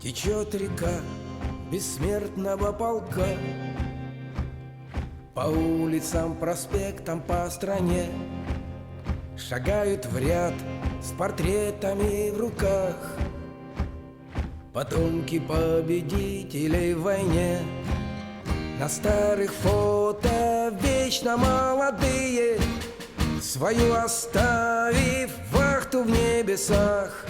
Течет река бессмертного полка по улицам, проспектам, по стране. Шагают в ряд с портретами в руках потомки победителей в войне. На старых фото вечно молодые, свою оставив вахту в небесах.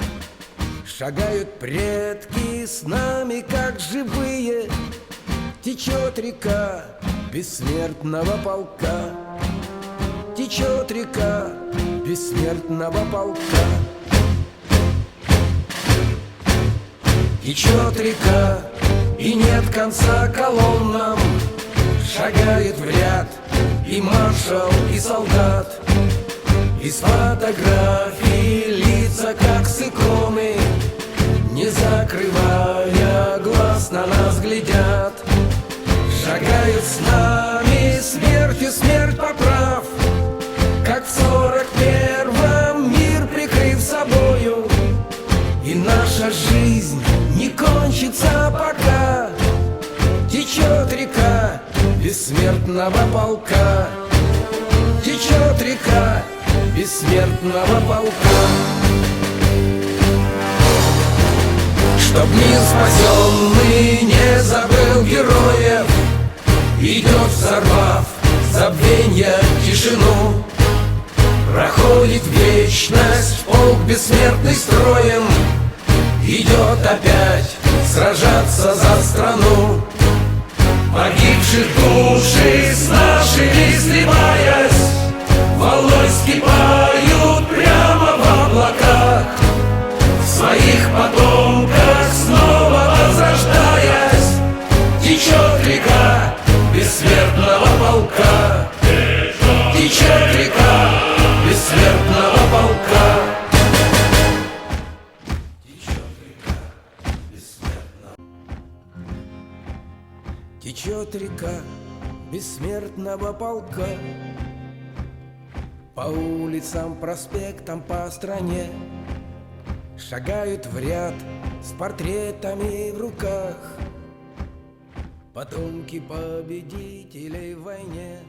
Шагают предки с нами, как живые. Течет река бессмертного полка. Течет река бессмертного полка. Течет река, и нет конца колоннам. Шагает в ряд и маршал, и солдат. Из фотографий лица, как с иконы, не закрывая глаз, на нас глядят. Шагают с нами смертью смерть поправ, как в 41-м мир прикрыв собою. И наша жизнь не кончится пока. Течет река бессмертного полка. Течет река бессмертного полка. Чтоб мир спасенный не забыл героев, идет, взорвав забвенья тишину. Проходит вечность, полк бессмертный строем идет опять сражаться за страну. Погибших души с нашими сливаясь, волной вскипают прямо в облаках. В своих потомках снова возрождаясь, течет река бессмертного полка. Течет река бессмертного полка. Течет река бессмертного полка по улицам, проспектам, по стране. Шагают в ряд с портретами в руках потомки победителей в войне.